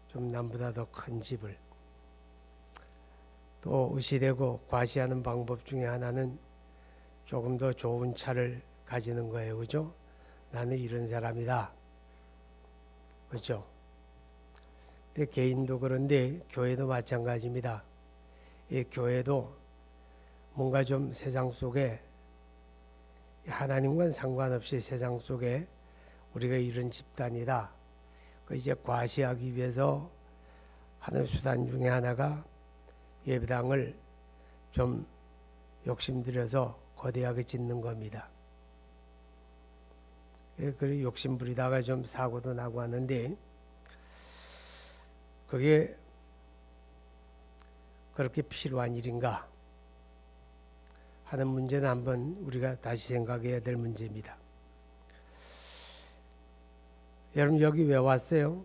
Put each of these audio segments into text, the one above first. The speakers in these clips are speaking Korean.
좀 남보다 더 큰 집을, 또 의시되고 과시하는 방법 중에 하나는 조금 더 좋은 차를 가지는 거예요. 그죠? 나는 이런 사람이다. 그죠? 근데 개인도 그런데 교회도 마찬가지입니다. 이 교회도 뭔가 좀 세상 속에, 하나님과는 상관없이 세상 속에 우리가 이런 집단이다. 그 이제 과시하기 위해서 하는 수단 중에 하나가 예배당을 좀 욕심들여서 거대하게 짓는 겁니다. 그리고 욕심부리다가 좀 사고도 나고 하는데, 그게 그렇게 필요한 일인가 하는 문제는 한번 우리가 다시 생각해야 될 문제입니다. 여러분 여기 왜 왔어요?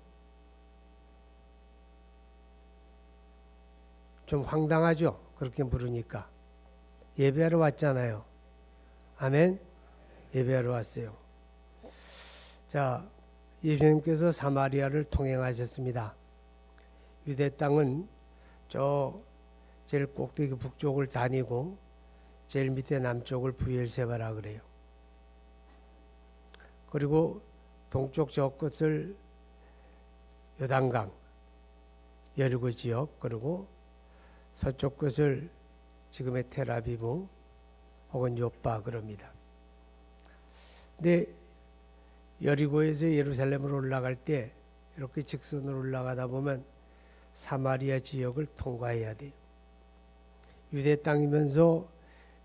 좀 황당하죠? 그렇게 부르니까. 예배하러 왔잖아요. 아멘? 예배하러 왔어요. 자, 예수님께서 사마리아를 통행하셨습니다. 유대 땅은 저 제일 꼭대기 북쪽을 다니고 제일 밑에 남쪽을 부엘세바라 그래요. 그리고 동쪽 저 끝을 요단강, 여리고 지역, 그리고 서쪽 끝을 지금의 텔아비브 혹은 요빠 그럽니다. 근데 여리고에서 예루살렘으로 올라갈 때 이렇게 직선으로 올라가다 보면 사마리아 지역을 통과해야 돼요. 유대 땅이면서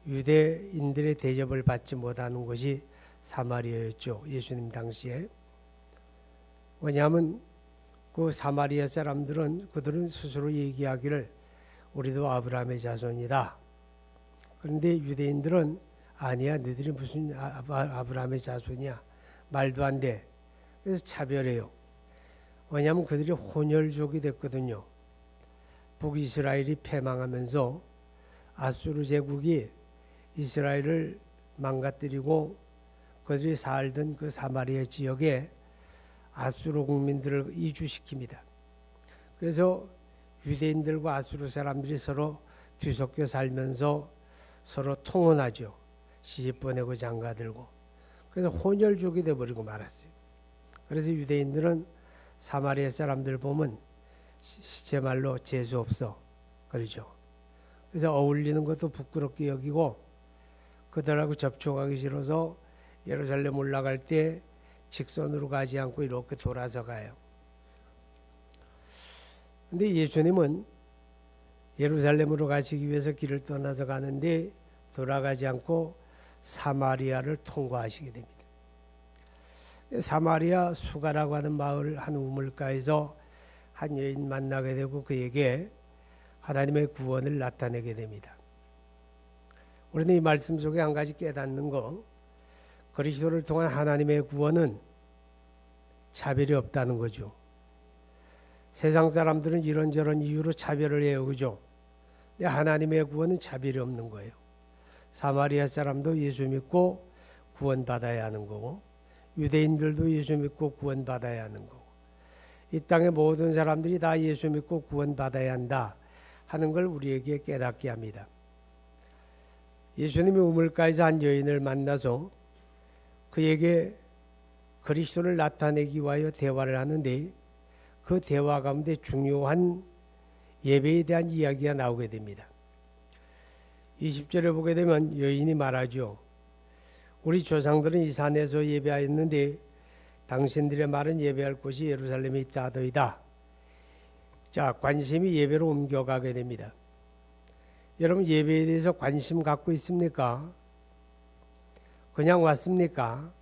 유대인들의 대접을 받지 못하는 곳이 사마리아였죠. 예수님 당시에. 왜냐하면 그 사마리아 사람들은 그들은 스스로 얘기하기를 우리도 아브라함의 자손이다. 그런데 유대인들은 아니야, 너희들이 무슨 아브라함의 자손이야. 말도 안 돼. 그래서 차별해요. 왜냐하면 그들이 혼혈족이 됐거든요. 북이스라엘이 패망하면서 아수르 제국이 이스라엘을 망가뜨리고 그들이 살던 그 사마리아 지역에 아수르 국민들을 이주시킵니다. 그래서 유대인들과 아수르 사람들이 서로 뒤섞여 살면서 서로 통혼하죠. 시집 보내고 장가들고. 그래서 혼혈족이 돼버리고 말았어요. 그래서 유대인들은 사마리아 사람들 보면 제 말로 재수 없어. 그러죠. 그래서 어울리는 것도 부끄럽게 여기고 그들하고 접촉하기 싫어서 예루살렘 올라갈 때 직선으로 가지 않고 이렇게 돌아서 가요. 근데 예수님은 예루살렘으로 가시기 위해서 길을 떠나서 가는데 돌아가지 않고 사마리아를 통과하시게 됩니다. 사마리아 수가라고 하는 마을 한 우물가에서 한 여인 만나게 되고 그에게 하나님의 구원을 나타내게 됩니다. 우리는 이 말씀 속에 한 가지 깨닫는 거, 그리스도를 통한 하나님의 구원은 차별이 없다는 거죠. 세상 사람들은 이런저런 이유로 차별을 해요. 그죠? 근데 하나님의 구원은 차별이 없는 거예요. 사마리아 사람도 예수 믿고 구원받아야 하는 거고 유대인들도 예수 믿고 구원받아야 하는 거고 이 땅의 모든 사람들이 다 예수 믿고 구원받아야 한다 하는 걸 우리에게 깨닫게 합니다. 예수님이 우물가에서 한 여인을 만나서 그에게 그리스도를 나타내기 위하여 대화를 하는데 그 대화 가운데 중요한 예배에 대한 이야기가 나오게 됩니다. 20절에 보게 되면 여인이 말하죠. 우리 조상들은 이 산에서 예배하였는데 당신들의 말은 예배할 곳이 예루살렘에 있다 하더이다. 자, 관심이 예배로 옮겨가게 됩니다. 여러분 예배에 대해서 관심 갖고 있습니까? 그냥 왔습니까?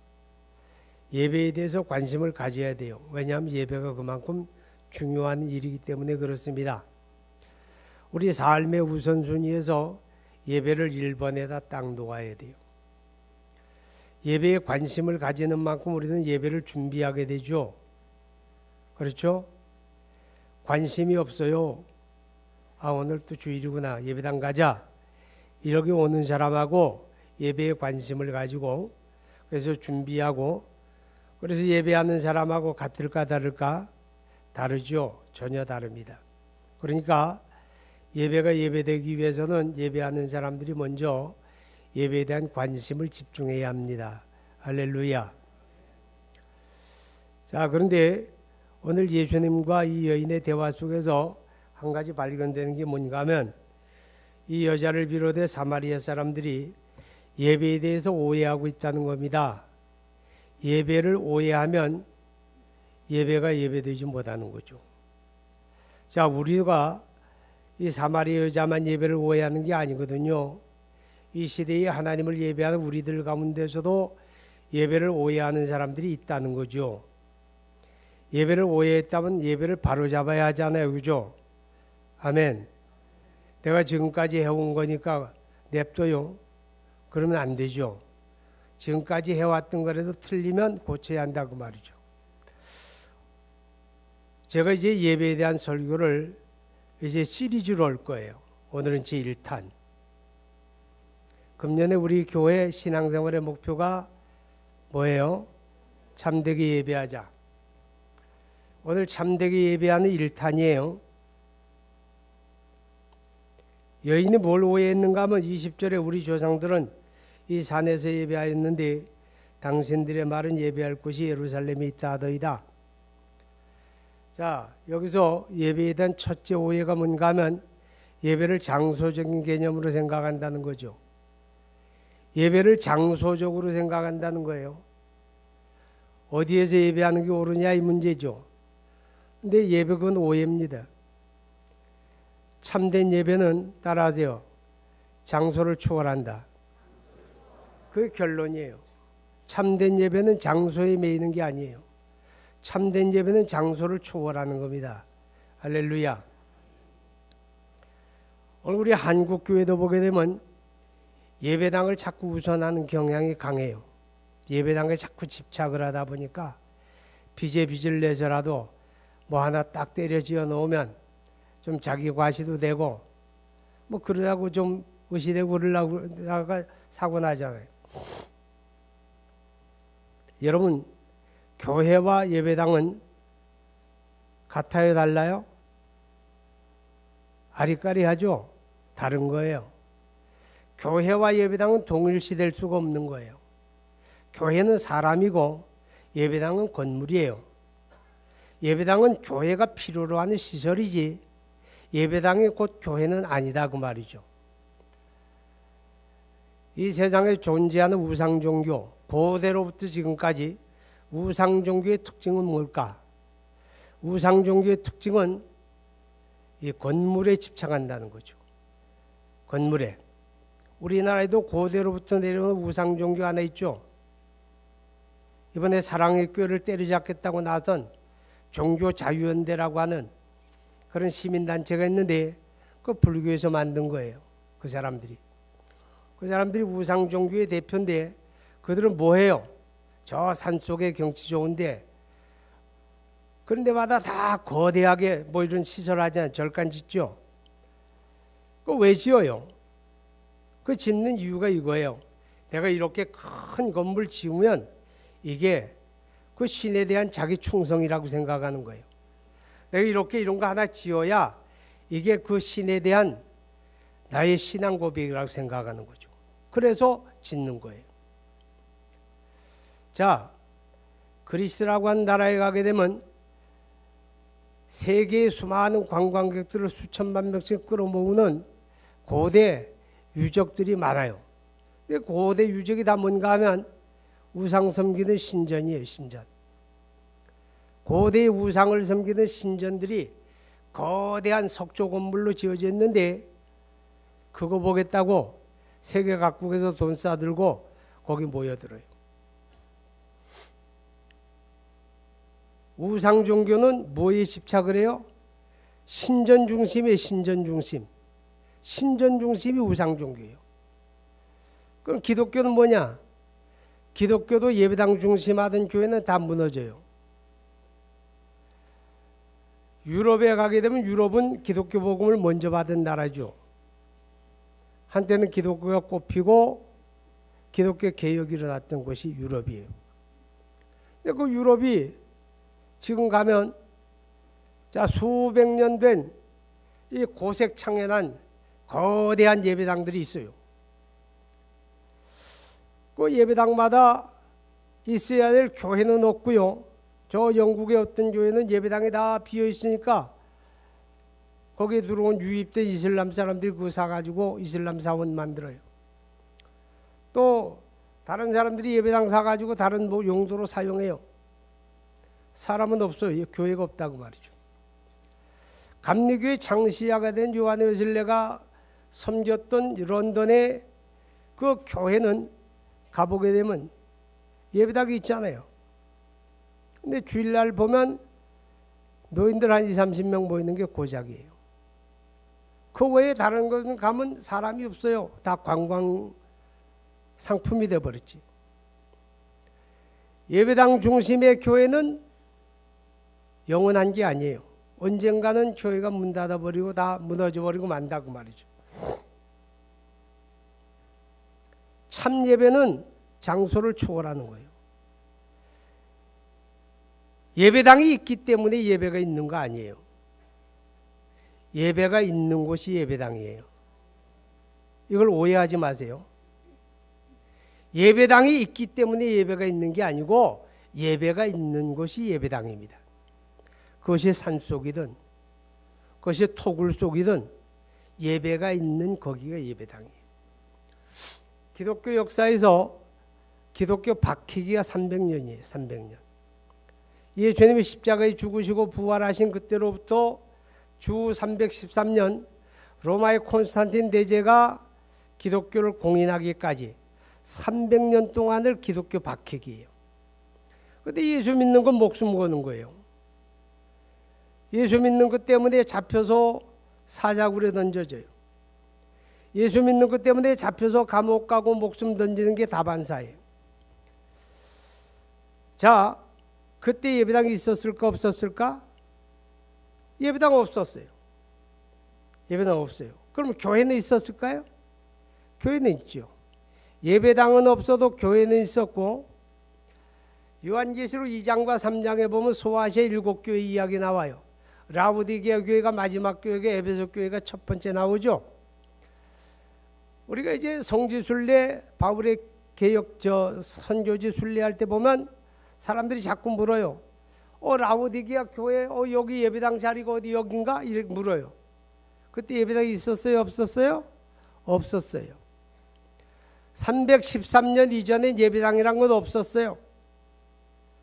예배에 대해서 관심을 가져야 돼요. 왜냐하면 예배가 그만큼 중요한 일이기 때문에 그렇습니다. 우리 삶의 우선순위에서 예배를 1번에다 딱 놓아야 돼요. 예배에 관심을 가지는 만큼 우리는 예배를 준비하게 되죠. 그렇죠? 관심이 없어요. 아, 오늘 또 주일이구나. 예배당 가자. 이렇게 오는 사람하고 예배에 관심을 가지고 그래서 준비하고 그래서 예배하는 사람하고 같을까 다를까? 다르죠. 전혀 다릅니다. 그러니까 예배가 예배되기 위해서는 예배하는 사람들이 먼저 예배에 대한 관심을 집중해야 합니다. 할렐루야. 자, 그런데 오늘 예수님과 이 여인의 대화 속에서 한 가지 발견되는 게 뭔가 하면 이 여자를 비롯해 사마리아 사람들이 예배에 대해서 오해하고 있다는 겁니다. 예배를 오해하면 예배가 예배되지 못하는 거죠. 자, 우리가 이 사마리아 여자만 예배를 오해하는 게 아니거든요. 이 시대에 하나님을 예배하는 우리들 가운데서도 예배를 오해하는 사람들이 있다는 거죠. 예배를 오해했다면 예배를 바로잡아야 하잖아요. 그죠? 아멘. 내가 지금까지 해온 거니까 냅둬요. 그러면 안 되죠. 지금까지 해왔던 거라도 틀리면 고쳐야 한다고 말이죠. 제가 이제 예배에 대한 설교를 이제 시리즈로 할 거예요. 오늘은 제1탄. 금년에 우리 교회 신앙생활의 목표가 뭐예요? 참되게 예배하자. 오늘 참되게 예배하는 1탄이에요. 여인이 뭘 오해했는가 하면 20절에 우리 조상들은 이 산에서 예배하였는데 당신들의 말은 예배할 곳이 예루살렘에 있다 하더이다. 자, 여기서 예배에 대한 첫째 오해가 뭔가 하면 예배를 장소적인 개념으로 생각한다는 거죠. 예배를 장소적으로 생각한다는 거예요. 어디에서 예배하는 게 옳으냐 이 문제죠. 근데 예배는 오해입니다. 참된 예배는 따라하세요. 장소를 초월한다. 그게 결론이에요. 참된 예배는 장소에 매이는 게 아니에요. 참된 예배는 장소를 초월하는 겁니다. 할렐루야. 오늘 우리 한국 교회도 보게 되면 예배당을 자꾸 우선하는 경향이 강해요. 예배당에 자꾸 집착을 하다 보니까 빚을 내서라도 뭐 하나 딱 때려 지어 놓으면 좀 자기 과시도 되고 뭐 그러다고 좀 의시되고 그러려고 사고 나잖아요. 여러분, 교회와 예배당은 같아요, 달라요? 아리까리하죠? 다른 거예요. 교회와 예배당은 동일시될 수가 없는 거예요. 교회는 사람이고 예배당은 건물이에요. 예배당은 교회가 필요로 하는 시설이지 예배당이 곧 교회는 아니다 그 말이죠. 이 세상에 존재하는 우상종교, 고대로부터 지금까지 우상종교의 특징은 뭘까? 우상종교의 특징은 이 건물에 집착한다는 거죠. 건물에. 우리나라에도 고대로부터 내려온 우상종교 하나 있죠. 이번에 사랑의 교회를 때려잡겠다고 나선 종교자유연대라고 하는 그런 시민단체가 있는데 그 불교에서 만든 거예요. 그 사람들이. 그 사람들이 우상종교의 대표인데 그들은 뭐해요? 저 산속에 경치 좋은데 그런 데마다 다 거대하게 뭐 이런 시설 하잖아요. 절간 짓죠. 그거 왜 지어요? 그 짓는 이유가 이거예요. 내가 이렇게 큰 건물 지으면 이게 그 신에 대한 자기 충성이라고 생각하는 거예요. 내가 이렇게 이런 거 하나 지어야 이게 그 신에 대한 나의 신앙 고백이라고 생각하는 거죠. 그래서 짓는 거예요. 자, 그리스라고 하는 나라에 가게 되면 세계의 수많은 관광객들을 수천만 명씩 끌어모으는 고대 유적들이 많아요. 근데 고대 유적이 다 뭔가 하면 우상 섬기는 신전이에요. 신전. 고대의 우상을 섬기는 신전들이 거대한 석조 건물로 지어져 있는데 그거 보겠다고 세계 각국에서 돈 싸들고 거기 모여들어요. 우상 종교는 뭐에 집착을 해요? 신전 중심이에요. 신전 중심. 신전 중심이 우상 종교예요. 그럼 기독교는 뭐냐? 기독교도 예배당 중심하던 교회는 다 무너져요. 유럽에 가게 되면 유럽은 기독교 복음을 먼저 받은 나라죠. 한때는 기독교가 꼽히고 기독교 개혁이 일어났던 곳이 유럽이에요. 근데 그 유럽이 지금 가면 자, 수백 년 된 이 고색창연한 거대한 예배당들이 있어요. 그 예배당마다 있어야 될 교회는 없고요. 저 영국의 어떤 교회는 예배당이 다 비어 있으니까 거기에 들어온 유입된 이슬람 사람들이 그거 사가지고 이슬람 사원 만들어요. 또 다른 사람들이 예배당 사가지고 다른 뭐 용도로 사용해요. 사람은 없어요. 교회가 없다고 말이죠. 감리교의 장시야가 된 요한 웨슬레가 섬겼던 런던의 그 교회는 가보게 되면 예배당이 있잖아요. 근데 주일날 보면 노인들 한 20, 30명 모이는 게 고작이에요. 그 외에 다른 곳은 가면 사람이 없어요. 다 관광 상품이 되어버렸지. 예배당 중심의 교회는 영원한 게 아니에요. 언젠가는 교회가 문 닫아버리고 다 무너져버리고 만다고 말이죠. 참 예배는 장소를 초월하는 거예요. 예배당이 있기 때문에 예배가 있는 거 아니에요. 예배가 있는 곳이 예배당이에요. 이걸 오해하지 마세요. 예배당이 있기 때문에 예배가 있는 게 아니고 예배가 있는 곳이 예배당입니다. 그것이 산속이든 그것이 토굴 속이든 예배가 있는 거기가 예배당이에요. 기독교 역사에서 기독교 박해기가 300년이에요. 300년. 예수님이 십자가에 죽으시고 부활하신 그때로부터 주 313년 로마의 콘스탄틴 대제가 기독교를 공인하기까지 300년 동안을 기독교 박해기예요. 그런데 예수 믿는 건 목숨 거는 거예요. 예수 믿는 것 때문에 잡혀서 사자굴에 던져져요. 예수 믿는 것 때문에 잡혀서 감옥 가고 목숨 던지는 게 다반사예요. 자, 그때 예배당이 있었을까 없었을까? 예배당 없었어요. 예배당 없어요. 그럼 교회는 있었을까요? 교회는 있죠. 예배당은 없어도 교회는 있었고, 요한계시록 2장과 3장에 보면 소아시아 7교회 이야기 나와요. 라우디게아 교회가 마지막 교회가 에베소 교회가 첫 번째 나오죠. 우리가 이제 성지순례 바울의 개혁 선교지 순례할 때 보면 사람들이 자꾸 물어요. 라우디게아 교회 여기 예배당 자리가 어디 여긴가? 이렇게 물어요. 그때 예배당이 있었어요? 없었어요? 없었어요. 313년 이전에 예배당이란 건 없었어요.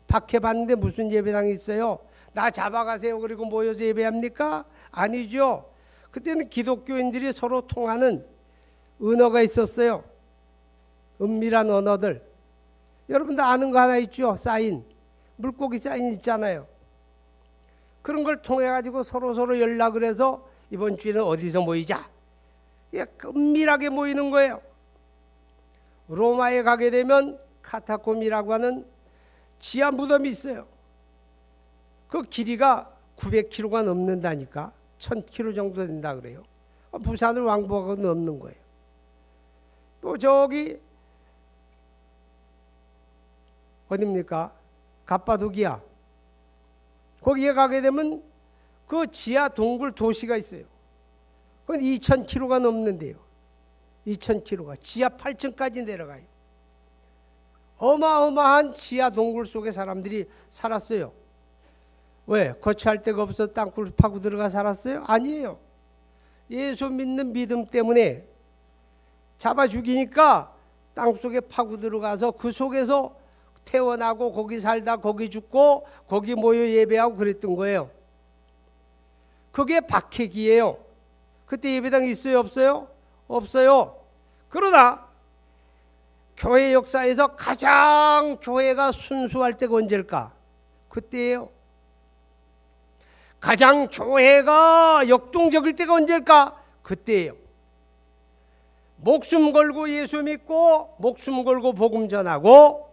박해받는데 무슨 예배당이 있어요? 나 잡아가세요 그리고 모여서 예배합니까? 아니죠. 그때는 기독교인들이 서로 통하는 언어가 있었어요. 은밀한 언어들. 여러분도 아는 거 하나 있죠? 사인. 물고기 사인 있잖아요. 그런 걸 통해 가지고 서로 연락을 해서 이번 주에는 어디서 모이자. 은밀하게 모이는 거예요. 로마에 가게 되면 카타콤이라고 하는 지하 무덤이 있어요. 그 길이가 900km가 넘는다니까. 1000km 정도 된다 그래요. 부산을 왕복하고 넘는 거예요. 또 저기 어딥니까? 갑바도기야. 거기에 가게 되면 그 지하 동굴 도시가 있어요. 그건 2000km가 넘는데요. 2000km가 지하 8층까지 내려가요. 어마어마한 지하 동굴 속에 사람들이 살았어요. 왜? 거처할 데가 없어서 땅굴 파고 들어가 살았어요? 아니에요. 예수 믿는 믿음 때문에 잡아 죽이니까 땅속에 파고 들어가서 그 속에서 태어나고 거기 살다 거기 죽고 거기 모여 예배하고 그랬던 거예요. 그게 박해기예요. 그때 예배당이 있어요? 없어요? 없어요. 그러나 교회 역사에서 가장 교회가 순수할 때가 언제일까? 그때예요. 가장 교회가 역동적일 때가 언제일까? 그때예요. 목숨 걸고 예수 믿고 목숨 걸고 복음 전하고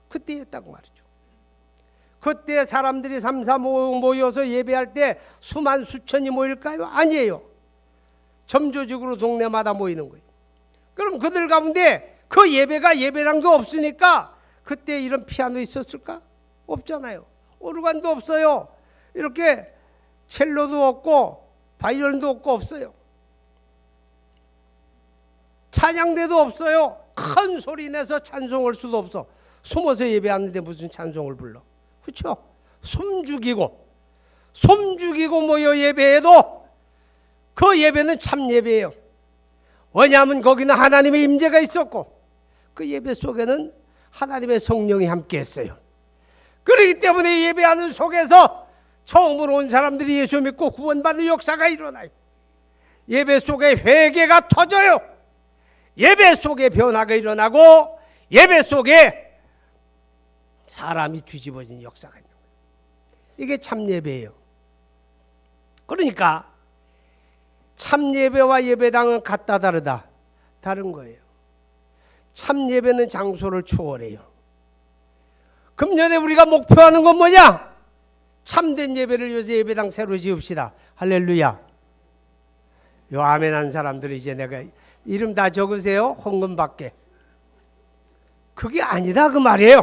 그때였다고 말이죠. 그때 사람들이 삼사 모여서 예배할 때 수만 수천이 모일까요? 아니에요. 점조직으로 동네마다 모이는 거예요. 그럼 그들 가운데 그 예배가 예배당도 없으니까 그때 이런 피아노 있었을까? 없잖아요. 오르간도 없어요. 이렇게 첼로도 없고 바이올린도 없어요. 찬양대도 없어요. 큰 소리 내서 찬송할 수도 없어. 숨어서 예배하는데 무슨 찬송을 불러? 그렇죠? 숨죽이고 모여 예배해도 그 예배는 참 예배예요. 왜냐하면 거기는 하나님의 임재가 있었고 그 예배 속에는 하나님의 성령이 함께 했어요. 그렇기 때문에 예배하는 속에서 처음으로 온 사람들이 예수 믿고 구원받는 역사가 일어나요. 예배 속에 회개가 터져요. 예배 속에 변화가 일어나고 예배 속에 사람이 뒤집어진 역사가 있는 거예요. 이게 참 예배예요. 그러니까 참 예배와 예배당은 같다 다르다. 다른 거예요. 참 예배는 장소를 초월해요. 금년에 우리가 목표하는 건 뭐냐? 참된 예배를 위해서 예배당 새로 지읍시다. 할렐루야. 요 아멘 한 사람들이 이제 내가 이름 다 적으세요. 헌금 받게. 그게 아니다 그 말이에요.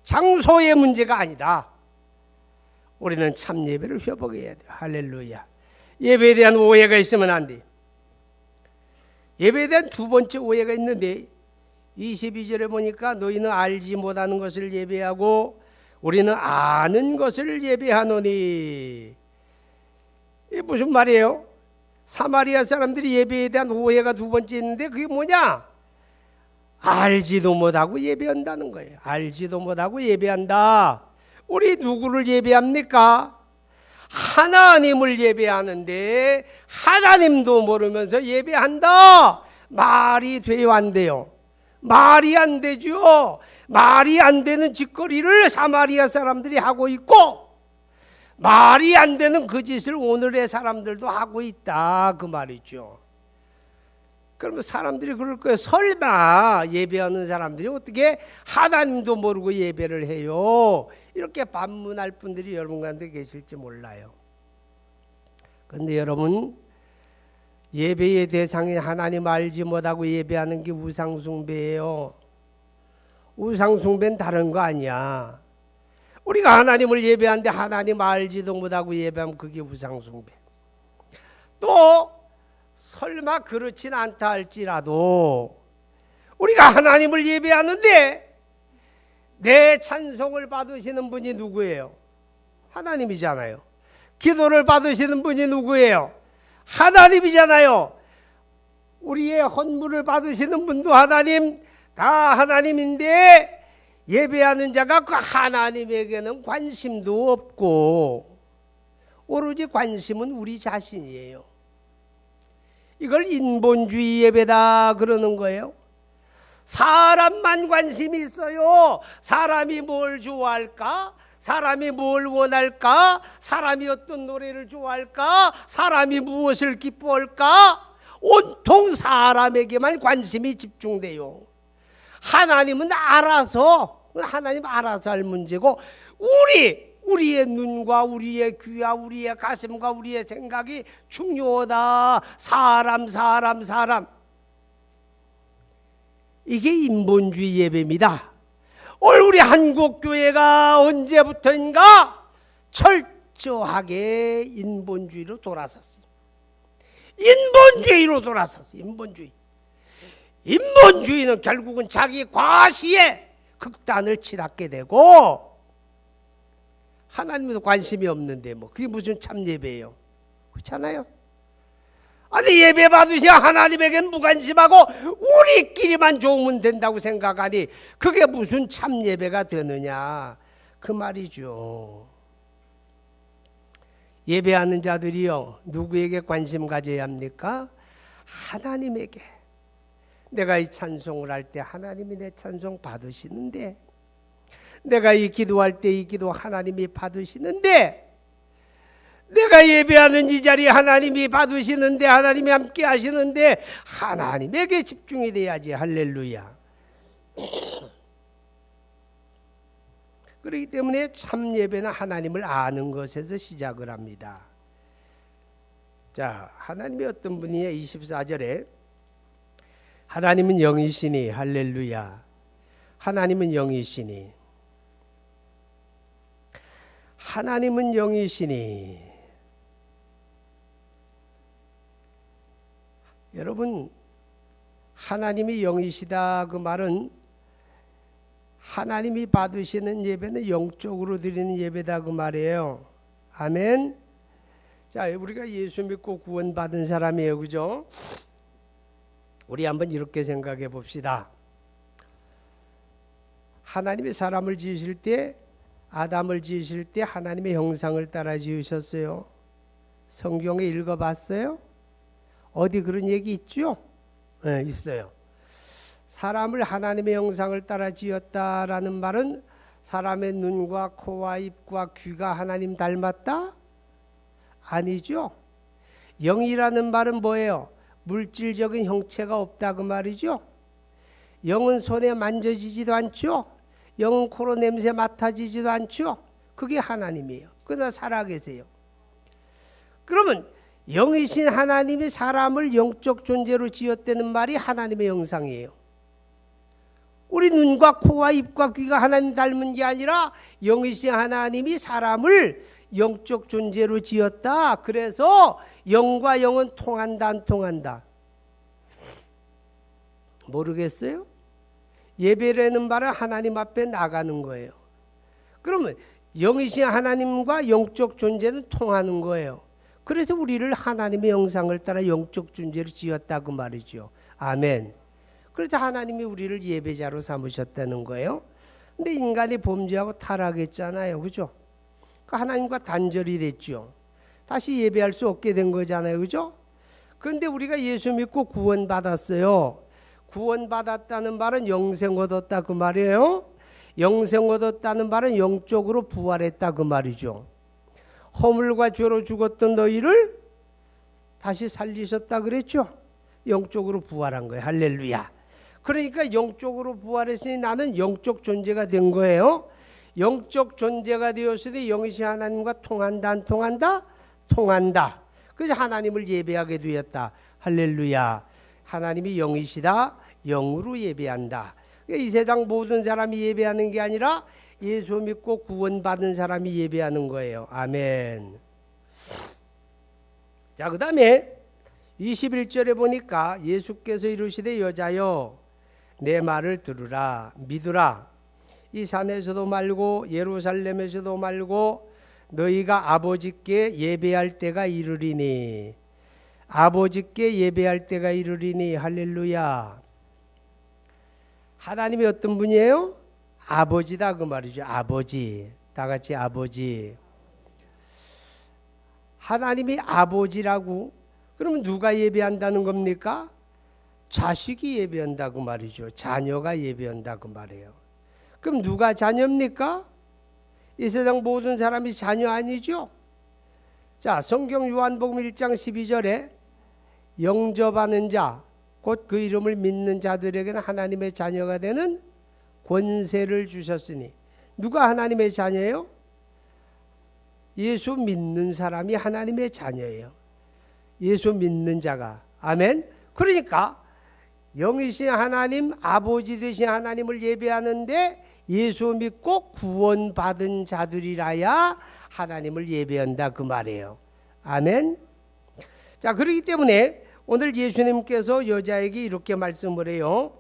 장소의 문제가 아니다. 우리는 참 예배를 회복해야 돼요. 할렐루야. 예배에 대한 오해가 있으면 안 돼. 예배에 대한 두 번째 오해가 있는데 22절에 보니까 너희는 알지 못하는 것을 예배하고 우리는 아는 것을 예배하노니. 이게 무슨 말이에요? 사마리아 사람들이 예배에 대한 오해가 두 번째 있는데 그게 뭐냐? 알지도 못하고 예배한다는 거예요. 알지도 못하고 예배한다. 우리 누구를 예배합니까? 하나님을 예배하는데 하나님도 모르면서 예배한다. 말이 돼요, 안 돼요? 말이 안 되죠. 말이 안 되는 짓거리를 사마리아 사람들이 하고 있고 말이 안 되는 그 짓을 오늘의 사람들도 하고 있다 그 말이죠. 그러면 사람들이 그럴 거예요. 설마 예배하는 사람들이 어떻게 하나님도 모르고 예배를 해요? 이렇게 반문할 분들이 여러분 가운데 계실지 몰라요. 그런데 여러분, 예배의 대상이 하나님 알지 못하고 예배하는 게 우상숭배예요. 우상숭배는 다른 거 아니야. 우리가 하나님을 예배하는데 하나님 알지도 못하고 예배하면 그게 우상숭배. 또 설마 그렇진 않다 할지라도 우리가 하나님을 예배하는데 내 찬송을 받으시는 분이 누구예요? 하나님이잖아요. 기도를 받으시는 분이 누구예요? 하나님이잖아요. 우리의 헌물을 받으시는 분도 하나님, 다 하나님인데 예배하는 자가 그 하나님에게는 관심도 없고 오로지 관심은 우리 자신이에요. 이걸 인본주의 예배다 그러는 거예요. 사람만 관심이 있어요. 사람이 뭘 좋아할까? 사람이 뭘 원할까? 사람이 어떤 노래를 좋아할까? 사람이 무엇을 기뻐할까? 온통 사람에게만 관심이 집중돼요. 하나님은 알아서 할 문제고 우리의 눈과 우리의 귀와 우리의 가슴과 우리의 생각이 중요하다. 사람 이게 인본주의 예배입니다. 우리 한국교회가 언제부터인가 철저하게 인본주의로 돌아섰어요. 인본주의는 결국은 자기 과시에 극단을 치닫게 되고 하나님도 관심이 없는데 뭐 그게 무슨 참 예배예요? 그렇잖아요. 아니 예배 받으셔야 하나님에게는 무관심하고 우리끼리만 좋으면 된다고 생각하니 그게 무슨 참 예배가 되느냐 그 말이죠. 예배하는 자들이요 누구에게 관심 가져야 합니까? 하나님에게. 내가 이 찬송을 할 때 하나님이 내 찬송 받으시는데, 내가 이 기도할 때 이 기도 하나님이 받으시는데, 내가 예배하는 이 자리 하나님이 받으시는데, 하나님이 함께 하시는데 하나님에게 집중이 돼야지. 할렐루야. 그렇기 때문에 참 예배는 하나님을 아는 것에서 시작을 합니다. 자, 하나님이 어떤 분이냐? 24절에 하나님은 영이시니, 할렐루야. 하나님은 영이시니, 하나님은 영이시니. 여러분, 하나님이 영이시다 그 말은 하나님이 받으시는 예배는 영적으로 드리는 예배다 그 말이에요. 아멘. 자, 우리가 예수 믿고 구원받은 사람이에요, 그죠? 우리 한번 이렇게 생각해 봅시다. 하나님이 사람을 지으실 때, 아담을 지으실 때 하나님의 형상을 따라 지으셨어요. 성경에 읽어봤어요? 어디 그런 얘기 있죠? 네, 있어요. 사람을 하나님의 형상을 따라 지었다라는 말은 사람의 눈과 코와 입과 귀가 하나님 닮았다? 아니죠. 영이라는 말은 뭐예요? 물질적인 형체가 없다 그 말이죠. 영은 손에 만져지지도 않죠. 영은 코로 냄새 맡아지지도 않죠. 그게 하나님이에요. 그러나 살아계세요. 그러면 영이신 하나님이 사람을 영적 존재로 지었다는 말이 하나님의 형상이에요. 우리 눈과 코와 입과 귀가 하나님 닮은 게 아니라 영이신 하나님이 사람을 영적 존재로 지었다. 그래서 영과 영은 통한다 안 통한다? 모르겠어요? 예배라는 말은 하나님 앞에 나가는 거예요. 그러면 영이신 하나님과 영적 존재는 통하는 거예요. 그래서 우리를 하나님의 형상을 따라 영적 존재로 지었다고 말이죠. 아멘. 그래서 하나님이 우리를 예배자로 삼으셨다는 거예요. 근데 인간이 범죄하고 타락했잖아요. 그죠? 하나님과 단절이 됐죠. 다시 예배할 수 없게 된 거잖아요. 그죠? 그런데 우리가 예수 믿고 구원받았어요. 구원받았다는 말은 영생 얻었다 그 말이에요. 영생 얻었다는 말은 영적으로 부활했다 그 말이죠. 허물과 죄로 죽었던 너희를 다시 살리셨다 그랬죠. 영적으로 부활한 거예요. 할렐루야. 그러니까 영적으로 부활했으니 나는 영적 존재가 된 거예요. 영적 존재가 되었으니 영이신 하나님과 통한다 안 통한다? 통한다. 그래서 하나님을 예배하게 되었다. 할렐루야. 하나님이 영이시다. 영으로 예배한다. 이 세상 모든 사람이 예배하는 게 아니라 예수 믿고 구원받은 사람이 예배하는 거예요. 아멘. 자, 그 다음에 21절에 보니까 예수께서 이르시되 여자여 내 말을 들으라 믿으라. 이 산에서도 말고 예루살렘에서도 말고 너희가 아버지께 예배할 때가 이르리니. 아버지께 예배할 때가 이르리니. 할렐루야. 하나님이 어떤 분이에요? 아버지다 그 말이죠. 아버지. 다 같이 아버지. 하나님이 아버지라고 그러면 누가 예배한다는 겁니까? 자식이 예배한다고 말이죠. 자녀가 예배한다고 말해요. 그럼 누가 자녀입니까? 이 세상 모든 사람이 자녀 아니죠? 자, 성경 요한복음 1장 12절에 영접하는 자, 곧 그 이름을 믿는 자들에게는 하나님의 자녀가 되는 권세를 주셨으니. 누가 하나님의 자녀예요? 예수 믿는 사람이 하나님의 자녀예요. 예수 믿는 자가. 아멘. 그러니까 영이신 하나님, 아버지 되신 하나님을 예배하는데 예수 믿고 구원받은 자들이라야 하나님을 예배한다 그 말이에요. 아멘. 자, 그렇기 때문에 오늘 예수님께서 여자에게 이렇게 말씀을 해요.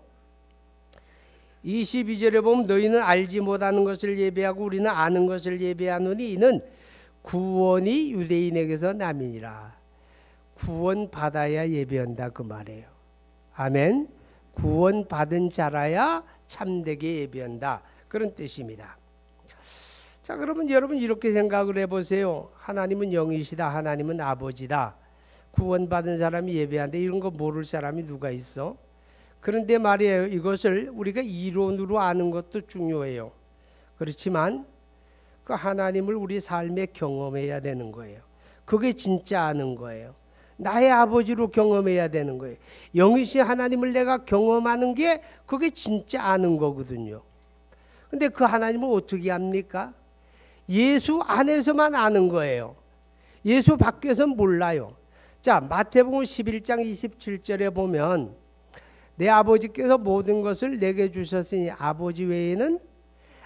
22절에 보면 너희는 알지 못하는 것을 예배하고 우리는 아는 것을 예배하노니 이는 구원이 유대인에게서 남이니라. 구원받아야 예배한다 그 말이에요. 아멘. 구원받은 자라야 참되게 예배한다. 그런 뜻입니다. 자, 그러면 여러분 이렇게 생각을 해보세요. 하나님은 영이시다. 하나님은 아버지다. 구원받은 사람이 예배한다. 이런 거 모를 사람이 누가 있어? 그런데 말이에요. 이것을 우리가 이론으로 아는 것도 중요해요. 그렇지만 그 하나님을 우리 삶에 경험해야 되는 거예요. 그게 진짜 아는 거예요. 나의 아버지로 경험해야 되는 거예요. 영이신 하나님을 내가 경험하는 게 그게 진짜 아는 거거든요. 근데 그 하나님을 어떻게 압니까? 예수 안에서만 아는 거예요. 예수 밖에서는 몰라요. 자, 마태복음 11장 27절에 보면 내 아버지께서 모든 것을 내게 주셨으니 아버지 외에는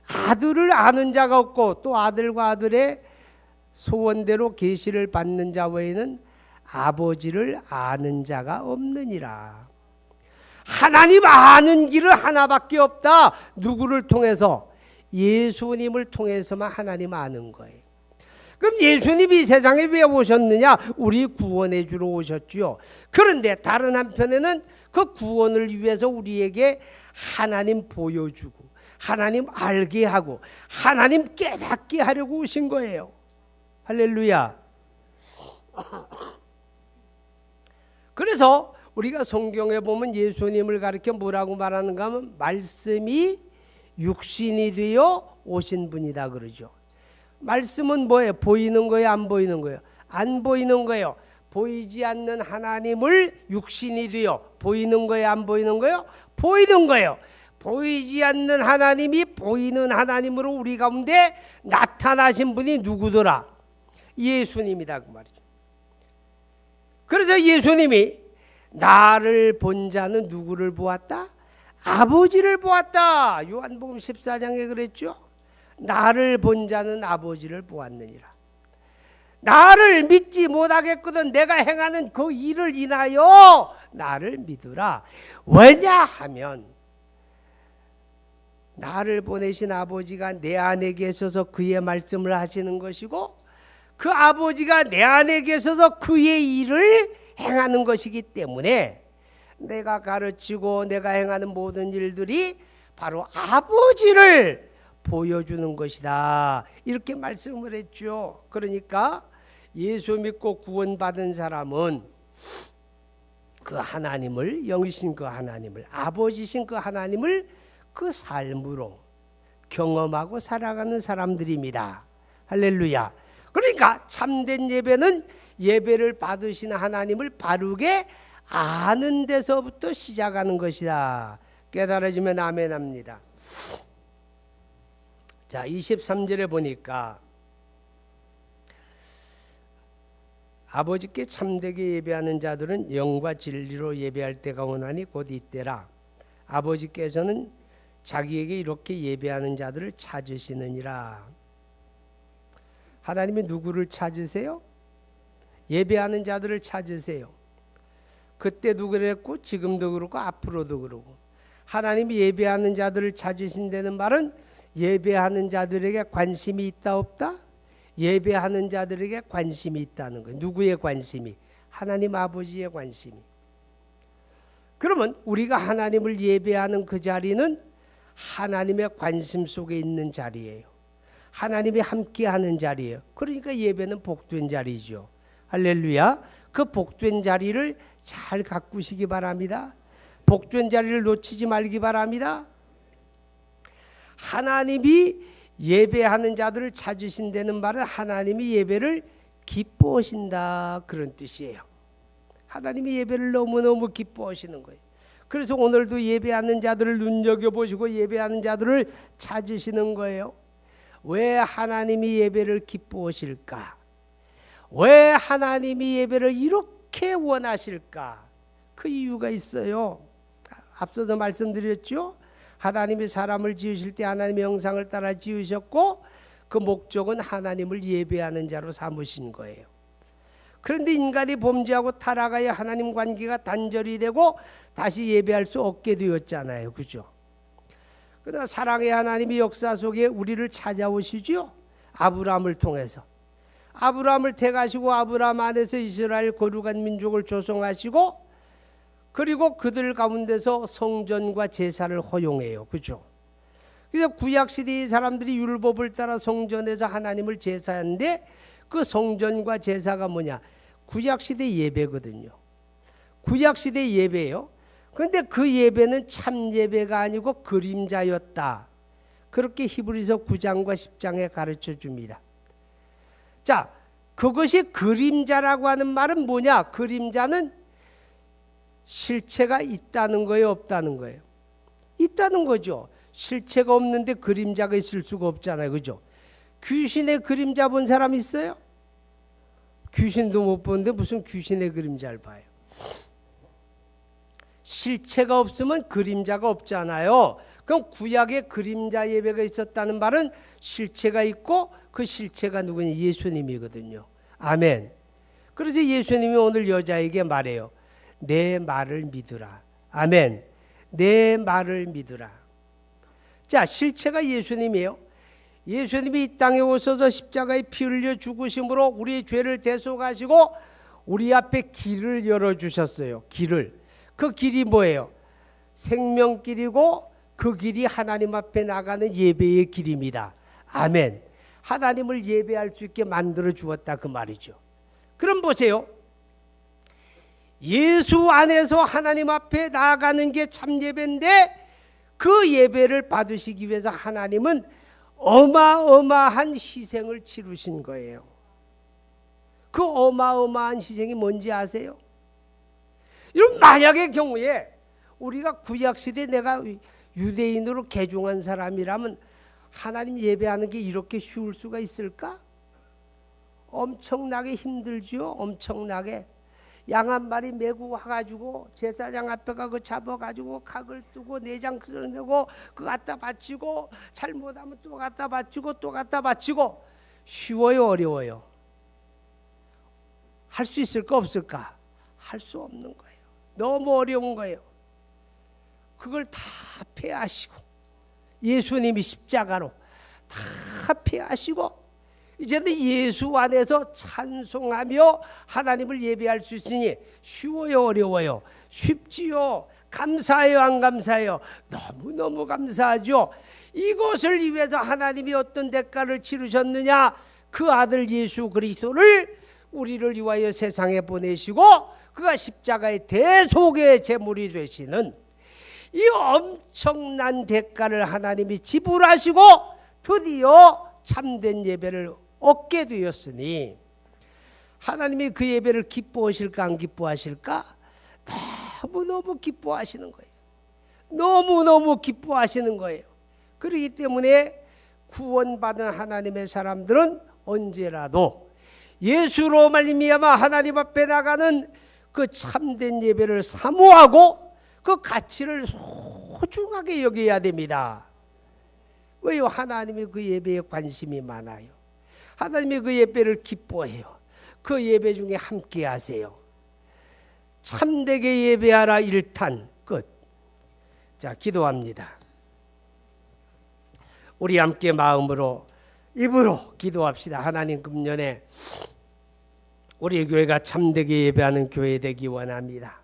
아들을 아는 자가 없고 또 아들과 아들의 소원대로 계시를 받는 자 외에는 아버지를 아는 자가 없느니라. 하나님 아는 길은 하나밖에 없다. 누구를 통해서? 예수님을 통해서만 하나님 아는 거예요. 그럼 예수님이 세상에 왜 오셨느냐? 우리 구원해 주러 오셨지요. 그런데 다른 한편에는 그 구원을 위해서 우리에게 하나님 보여주고 하나님 알게 하고 하나님 깨닫게 하려고 오신 거예요. 할렐루야. 그래서 우리가 성경에 보면 예수님을 가리켜 뭐라고 말하는가 하면 말씀이 육신이 되어 오신 분이다 그러죠. 말씀은 뭐예요? 보이는 거예요? 안 보이는 거예요? 안 보이는 거예요. 보이지 않는 하나님을 육신이 되어 보이는 거예요? 안 보이는 거예요? 보이는 거예요. 보이지 않는 하나님이 보이는 하나님으로 우리 가운데 나타나신 분이 누구더라? 예수님이다 그 말이죠. 그래서 예수님이 나를 본 자는 누구를 보았다? 아버지를 보았다. 요한복음 14장에 그랬죠. 나를 본 자는 아버지를 보았느니라. 나를 믿지 못하겠거든 내가 행하는 그 일을 인하여 나를 믿으라. 왜냐하면 나를 보내신 아버지가 내 안에 계셔서 그의 말씀을 하시는 것이고 그 아버지가 내 안에 계셔서 그의 일을 행하는 것이기 때문에 내가 가르치고 내가 행하는 모든 일들이 바로 아버지를 보여주는 것이다. 이렇게 말씀을 했죠. 그러니까 예수 믿고 구원받은 사람은 그 하나님을, 영이신 그 하나님을, 아버지신 그 하나님을 그 삶으로 경험하고 살아가는 사람들입니다. 할렐루야. 그러니까 참된 예배는 예배를 받으시는 하나님을 바르게 아는 데서부터 시작하는 것이다. 깨달아지면 아멘 합니다. 자, 23절에 보니까 아버지께 참되게 예배하는 자들은 영과 진리로 예배할 때가 오나니 곧 이때라. 아버지께서는 자기에게 이렇게 예배하는 자들을 찾으시느니라. 하나님이 누구를 찾으세요? 예배하는 자들을 찾으세요. 그때도 그랬고 지금도 그렇고 앞으로도 그러고 하나님이 예배하는 자들을 찾으신다는 말은 예배하는 자들에게 관심이 있다 없다? 예배하는 자들에게 관심이 있다는 거예요. 누구의 관심이? 하나님 아버지의 관심이. 그러면 우리가 하나님을 예배하는 그 자리는 하나님의 관심 속에 있는 자리예요. 하나님이 함께하는 자리예요. 그러니까 예배는 복된 자리죠. 할렐루야. 그 복된 자리를 잘 가꾸시기 바랍니다. 복된 자리를 놓치지 말기 바랍니다. 하나님이 예배하는 자들을 찾으신다는 말은 하나님이 예배를 기뻐하신다 그런 뜻이에요. 하나님이 예배를 너무너무 기뻐하시는 거예요. 그래서 오늘도 예배하는 자들을 눈여겨보시고 예배하는 자들을 찾으시는 거예요. 왜 하나님이 예배를 기뻐하실까? 왜 하나님이 예배를 이렇게 원하실까? 그 이유가 있어요. 앞서도 말씀드렸죠. 하나님이 사람을 지으실 때 하나님의 형상을 따라 지으셨고 그 목적은 하나님을 예배하는 자로 삼으신 거예요. 그런데 인간이 범죄하고 타락하여 하나님 관계가 단절이 되고 다시 예배할 수 없게 되었잖아요. 그죠? 그러나 사랑의 하나님이 역사 속에 우리를 찾아오시죠. 아브라함을 통해서. 아브라함을 택하시고 아브라함 안에서 이스라엘 거룩한 민족을 조성하시고 그리고 그들 가운데서 성전과 제사를 허용해요. 그죠? 그래서 구약시대의 사람들이 율법을 따라 성전에서 하나님을 제사하는데 그 성전과 제사가 뭐냐? 구약시대 예배거든요. 구약시대 예배예요. 그런데 그 예배는 참 예배가 아니고 그림자였다. 그렇게 히브리서 9장과 10장에 가르쳐 줍니다. 자, 그것이 그림자라고 하는 말은 뭐냐? 그림자는 실체가 있다는 거예요, 없다는 거예요? 있다는 거죠. 실체가 없는데 그림자가 있을 수가 없잖아요. 그죠? 귀신의 그림자 본 사람 있어요? 귀신도 못 보는데 무슨 귀신의 그림자를 봐요? 실체가 없으면 그림자가 없잖아요. 그럼 구약에 그림자 예배가 있었다는 말은 실체가 있고 그 실체가 누구냐? 예수님이거든요. 아멘. 그래서 예수님이 오늘 여자에게 말해요. 내 말을 믿으라. 아멘. 내 말을 믿으라. 자, 실체가 예수님이에요. 예수님이 이 땅에 오셔서 십자가에 피 흘려 죽으심으로 우리의 죄를 대속하시고 우리 앞에 길을 열어주셨어요. 길을. 그 길이 뭐예요? 생명길이고 그 길이 하나님 앞에 나가는 예배의 길입니다. 아멘. 하나님을 예배할 수 있게 만들어 주었다 그 말이죠. 그럼 보세요. 예수 안에서 하나님 앞에 나아가는 게 참 예배인데 그 예배를 받으시기 위해서 하나님은 어마어마한 희생을 치르신 거예요. 그 어마어마한 희생이 뭔지 아세요? 이런 만약의 경우에 우리가 구약시대 내가 유대인으로 개종한 사람이라면 하나님 예배하는 게 이렇게 쉬울 수가 있을까? 엄청나게 힘들죠. 엄청나게. 양 한 마리 메고 와가지고 제사장 앞에 가고 잡아가지고 각을 뜨고 내장 끌어내고 그거 갖다 바치고 잘못하면 또 갖다 바치고 또 갖다 바치고. 쉬워요 어려워요? 할 수 있을까 없을까? 할 수 없는 거예요. 너무 어려운 거예요. 그걸 다 패하시고 예수님이 십자가로 다 패하시고 이제는 예수 안에서 찬송하며 하나님을 예배할 수 있으니 쉬워요 어려워요? 쉽지요. 감사해요 안 감사해요? 너무너무 감사하죠. 이것을 위해서 하나님이 어떤 대가를 치르셨느냐? 그 아들 예수 그리스도를 우리를 위하여 세상에 보내시고 그가 십자가의 대속의 제물이 되시는 이 엄청난 대가를 하나님이 지불하시고 드디어 참된 예배를 얻게 되었으니 하나님이 그 예배를 기뻐하실까 안 기뻐하실까? 너무너무 기뻐하시는 거예요. 너무너무 기뻐하시는 거예요. 그렇기 때문에 구원받은 하나님의 사람들은 언제라도 예수로 말미암아 하나님 앞에 나가는 그 참된 예배를 사모하고 그 가치를 소중하게 여겨야 됩니다. 왜요? 하나님이 그 예배에 관심이 많아요. 하나님이 그 예배를 기뻐해요. 그 예배 중에 함께 하세요. 참되게 예배하라 1탄 끝. 자, 기도합니다. 우리 함께 마음으로 입으로 기도합시다. 하나님 금년에 우리 교회가 참되게 예배하는 교회 되기 원합니다.